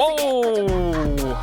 Oh!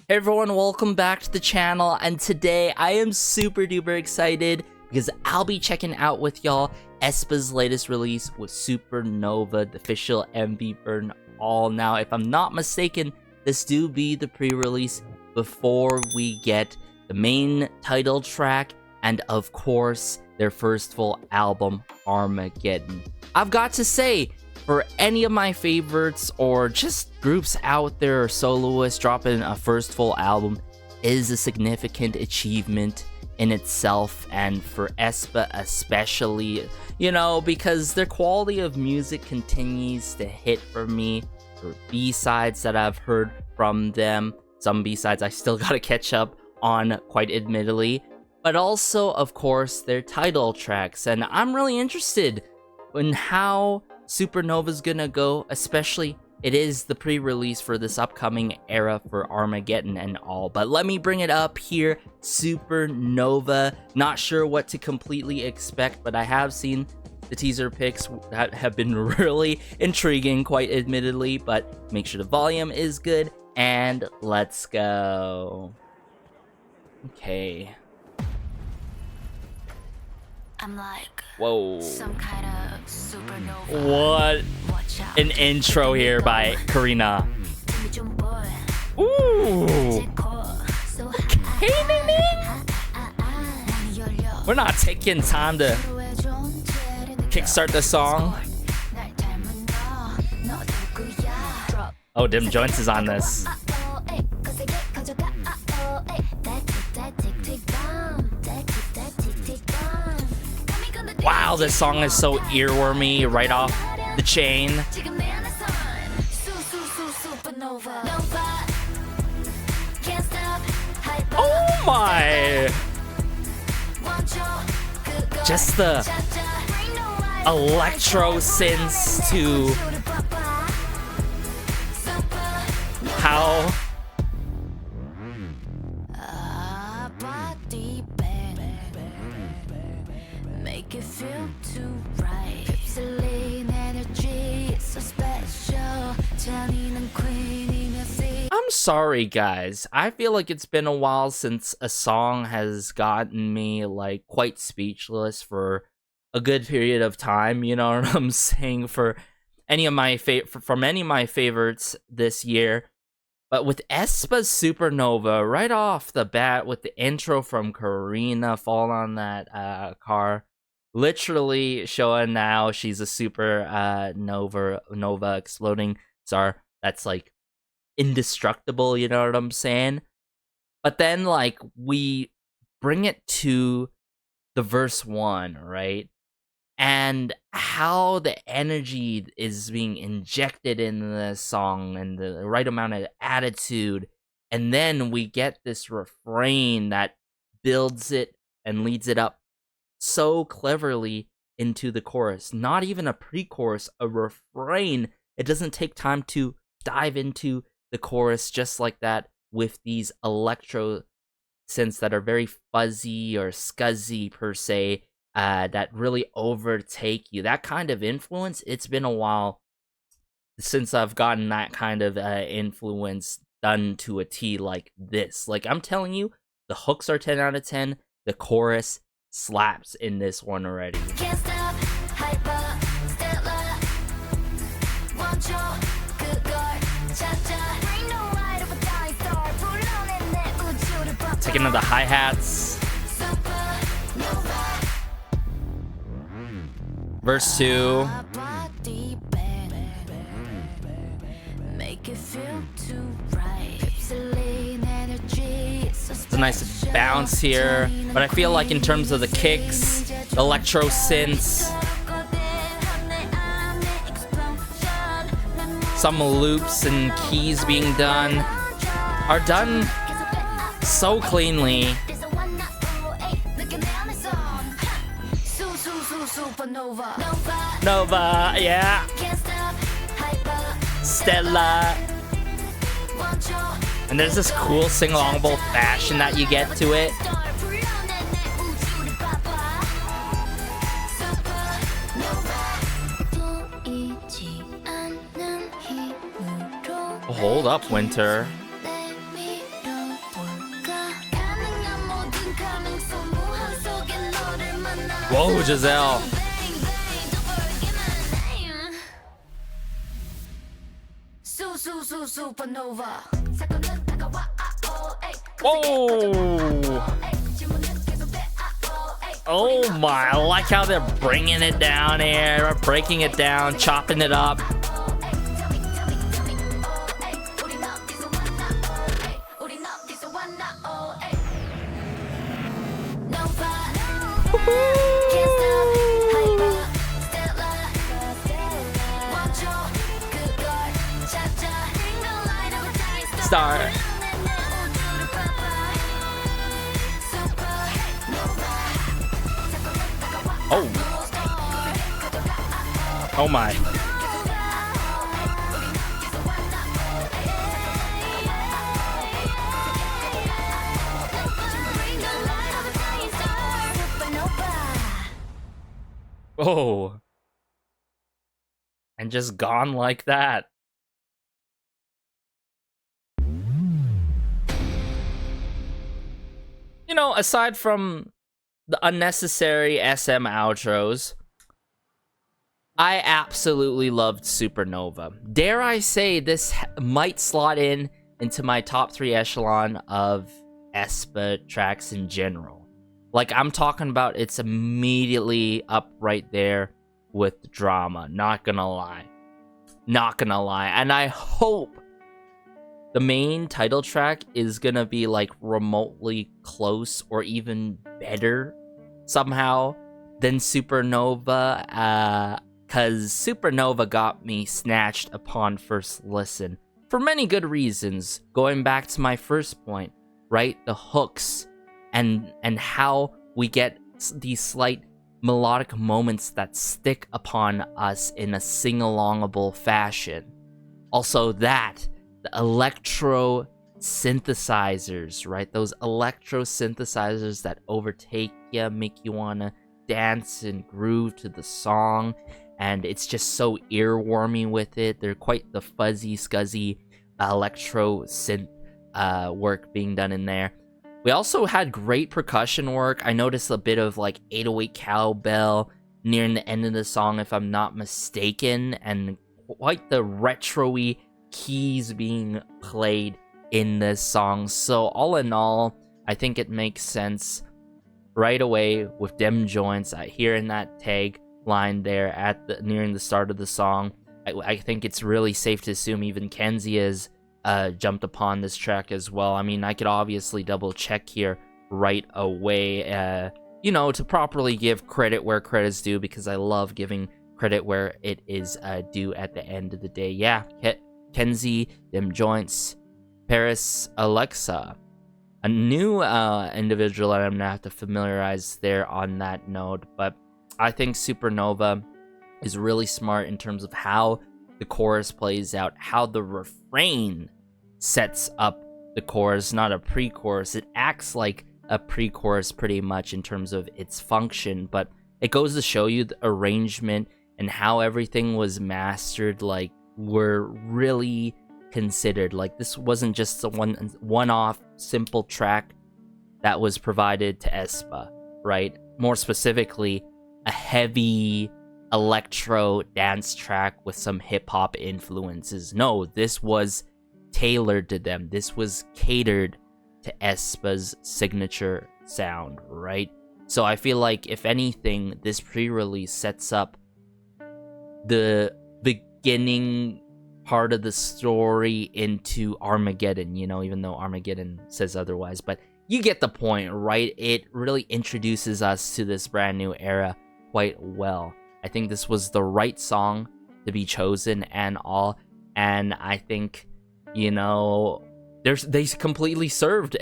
Hey everyone, welcome back to the channel, and today I am super duper excited because I'll be checking out with y'all aespa's latest release with Supernova, the official MV burn all. Now, if I'm not mistaken, this do be the pre-release before we get the main title track and of course their first full album, Armageddon. I've got to say, for any of my favorites or just groups out there or soloists, dropping a first full album is a significant achievement in itself, and for aespa especially, you know, because their quality of music continues to hit for me. For B-sides that I've heard from them, some B-sides I still gotta catch up on, quite admittedly, but also of course their title tracks, and I'm really interested in how Supernova's gonna go, especially it is the pre-release for this upcoming era for Armageddon and all. But let me bring it up here, Supernova. Not sure what to completely expect, but I have seen the teaser pics that have been really intriguing, quite admittedly, but make sure the volume is good, and let's go. Okay. I'm like, whoa, some kind of supernova. What an intro here by Karina. Ooh. Okay, we're not taking time to kickstart the song. Oh, Dim Joints is on this. Wow, this song is so earwormy right off the chain. Oh my! Just the electro synths to how make it feel too right. Energy, it's so special. I'm sorry guys, I feel like it's been a while since a song has gotten me like quite speechless for a good period of time, you know what I'm saying, for any of my from any of my favorites this year. But with aespa's Supernova, right off the bat with the intro from Karina, Fall on That Car, literally showing now she's a super nova exploding star that's like indestructible, you know what I'm saying? But then like we bring it to the verse 1, right? And how the energy is being injected in the song and the right amount of attitude, and then we get this refrain that builds it and leads it up so cleverly into the chorus. Not even a pre-chorus, a refrain. It doesn't take time to dive into the chorus just like that with these electro synths that are very fuzzy or scuzzy per se, that really overtake you. That kind of influence, it's been a while since I've gotten that kind of influence done to a T like this. Like, I'm telling you, the hooks are 10 out of 10. The chorus slaps in this one already. Can't stop, hyper, stellar. Want your good God, cha-cha. Bring no light of a dying star. Pull on in that 우주를 Taking on the hi-hats. Verse 2. Make it feel too right. It's a nice bounce here, but I feel like in terms of the kicks, electro synths, some loops and keys being done are done so cleanly. Supernova. Supernova, yeah. Can't stop, hyper, Stella. want your And there's this cool sing-alongable fashion that you get to it. star. 불러내 내 우주를 봐봐. Supernova. 보이지 않는 힘으로 Oh, hold up, Winter. 내밀어볼까? 가능한 모든 가능성 무한 속에 너를 만나. Whoa, Giselle. Bang, bang, don't forget my name. Supernova. 사건은 다가와, 에이. Oh. 질문은 계속돼, 에이. Oh my, I like how they're bringing it down here, breaking it down, chopping it up. Star. Oh. Oh my. Oh. And just gone like that. You know, aside from the unnecessary SM outros, I absolutely loved Supernova. Dare I say this might slot into my top 3 echelon of aespa tracks in general. Like, I'm talking about, it's immediately up right there with drama. Not gonna lie. Not gonna lie. And I hope the main title track is gonna be like remotely close or even better somehow than Supernova, cause Supernova got me snatched upon first listen for many good reasons. Going back to my first point, right? The hooks and how we get these slight melodic moments that stick upon us in a sing-alongable fashion. Also that, the electro synthesizers, right? Those electro synthesizers that overtake you, make you wanna dance and groove to the song, and it's just so earwormy with it. They're quite the fuzzy, scuzzy electro synth work being done in there. We also had great percussion work. I noticed a bit of like 808 cowbell near the end of the song, if I'm not mistaken, and quite the retro-y keys being played in this song. So all in all, I think it makes sense right away with them joints. Hearing that tag line there at nearing the start of the song, I think it's really safe to assume even Kenzie has jumped upon this track as well. I mean, I could obviously double check here right away, you know, to properly give credit where credit's due, because I love giving credit where it is due at the end of the day. Yeah, Kenzie, them joints, Paris, Alexa, a new individual that I'm gonna have to familiarize there on that note. But I think Supernova is really smart in terms of how the chorus plays out, how the refrain sets up the chorus, not a pre-chorus. It acts like a pre-chorus pretty much in terms of its function, but it goes to show you the arrangement and how everything was mastered, like, were really considered. Like, this wasn't just a one-off simple track that was provided to aespa, right? More specifically, a heavy electro dance track with some hip-hop influences. No, this was tailored to them. This was catered to aespa's signature sound, right? So I feel like, if anything, this pre-release sets up the beginning part of the story into Armageddon, you know, even though Armageddon says otherwise, but you get the point, right? It really introduces us to this brand new era quite well. I think this was the right song to be chosen and all, and I think, you know, they completely served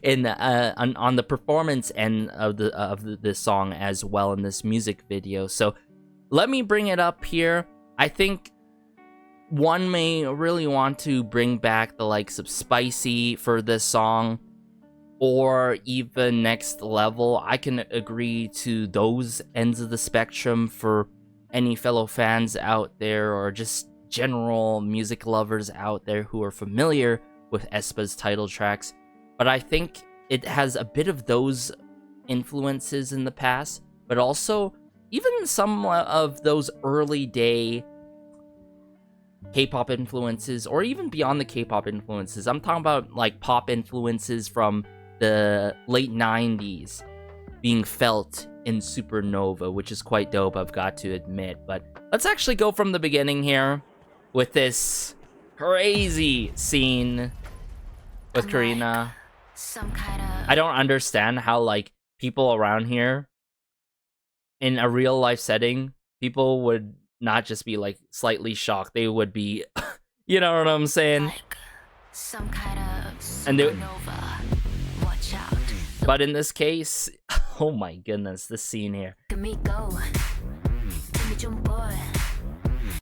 in on the performance end of the song as well in this music video. So let me bring it up here. I think one may really want to bring back the likes of Spicy for this song, or even Next Level. I can agree to those ends of the spectrum for any fellow fans out there, or just general music lovers out there who are familiar with aespa's title tracks. But I think it has a bit of those influences in the past, but also even some of those early day K-pop influences, or even beyond the K-pop influences. I'm talking about like pop influences from the late 90s being felt in Supernova, which is quite dope, I've got to admit. But let's actually go from the beginning here with this crazy scene with Karina. I don't understand how like people around here in a real life setting, people would not just be like slightly shocked, they would be you know what I'm saying? Like some kind of And supernova. Watch out. but in this case, oh my goodness, this scene here. Let me go. Give me 좀 boy.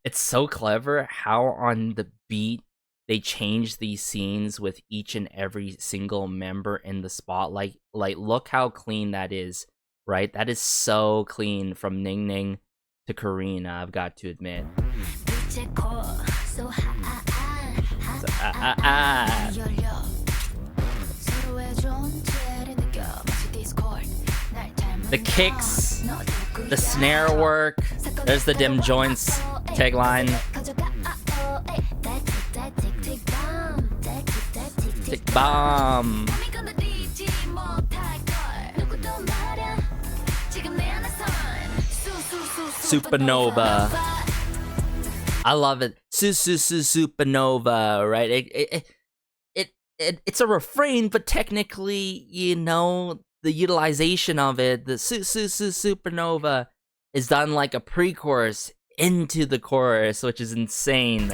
It's so clever how on the beat they change these scenes with each and every single member in the spotlight. Like, look how clean that is, right? That is so clean from Ning Ning to Karina, I've got to admit. 빛의 core. So So, 열려. 서로의 존재를 느껴. 마치 Discord. 날 닮은 The kicks, 너도 the snare work, there's the dim joints tagline. Tick bomb. Supernova. I love it. Supernova, right? It's a refrain, but technically, you know, the utilization of it, the Supernova, is done like a pre-chorus into the chorus, which is insane.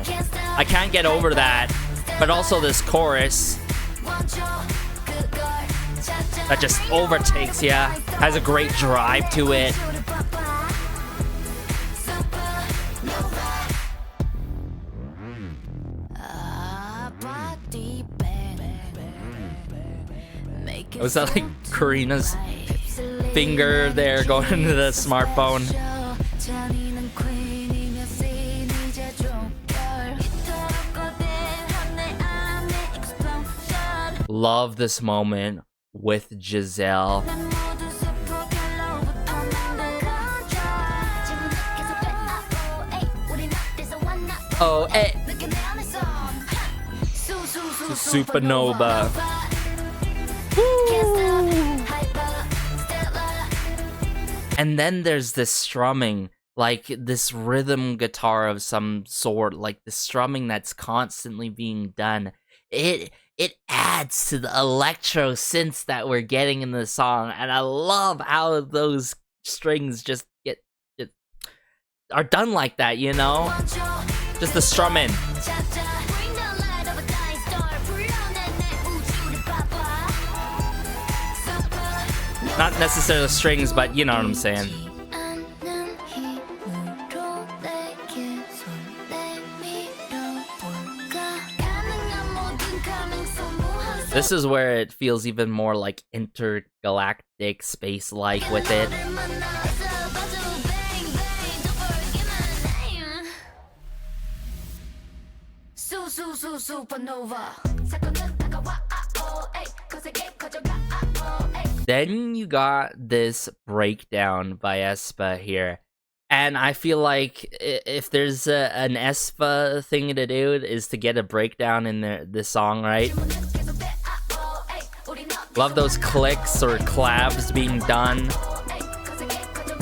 I can't get over that. But also this chorus that just overtakes ya, has a great drive to it. Was that like Karina's finger there going into the smartphone? Love this moment with Giselle. Oh, hey. Supernova. Woo. And then there's this strumming, like this rhythm guitar of some sort, like the strumming that's constantly being done. It adds to the electro synths that we're getting in the song, and I love how those strings just are done like that, you know? Just the strumming. Not necessarily strings, but you know what I'm saying. This is where it feels even more like intergalactic, space-like with it. Then you got this breakdown by aespa here. And I feel like if there's an aespa thing to do, is to get a breakdown in this song, right? Love those clicks or claps being done.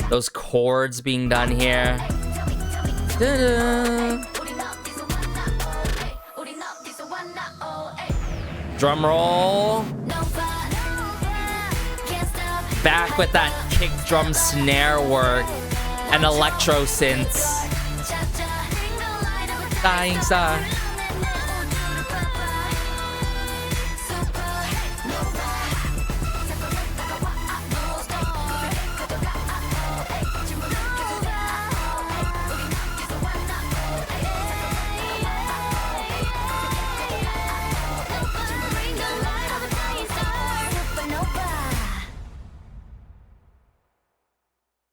Those chords being done here. Da-da. Drum roll. Back with that kick drum snare work and electro synths. Dying Star.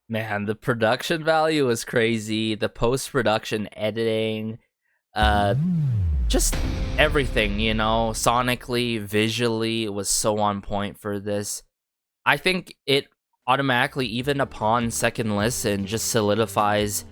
Man, the production value was crazy. The post-production editing, uh, just everything, you know, sonically, visually, it was so on point for this. I think it automatically, even upon second listen, just solidifies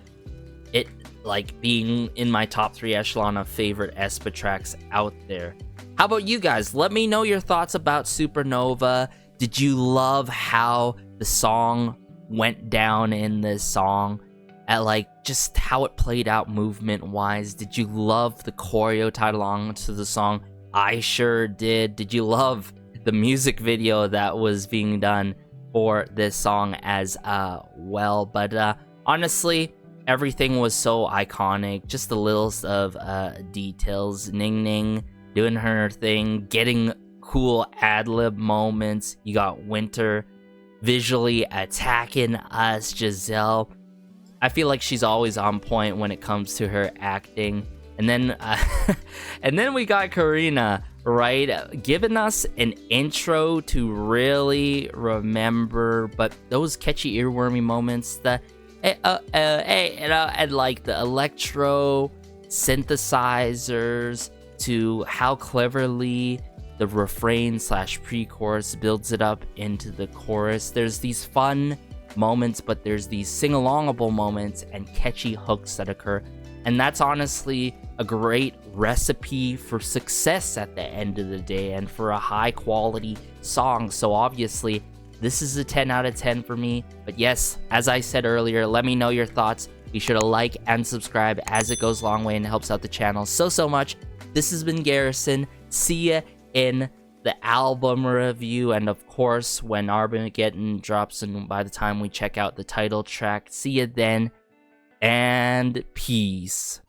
it like being in my top 3 echelon of favorite aespa tracks out there. How about you guys? Let me know your thoughts about Supernova. Did you love how the song went down in this song? At like just how it played out movement wise? Did you love the choreo tied along to the song? I sure did. Did you love the music video that was being done for this song as well? But honestly, everything was so iconic. Just the littlest of details. Ning Ning doing her thing, getting cool ad-lib moments. You got Winter visually attacking us, Giselle. I feel like she's always on point when it comes to her acting. And then and then we got Karina, right? Giving us an intro to really remember, but those catchy earwormy moments, the and like the electro synthesizers, to how cleverly the refrain / pre-chorus builds it up into the chorus. There's these fun moments, but there's these sing-alongable moments and catchy hooks that occur. And that's honestly a great recipe for success at the end of the day and for a high quality song. So obviously, this is a 10 out of 10 for me. But yes, as I said earlier, let me know your thoughts. Be sure to like and subscribe, as it goes a long way and helps out the channel so much. This has been Garrison. See ya in the album review, and of course when Armageddon drops, and by the time we check out the title track. See you then, and peace.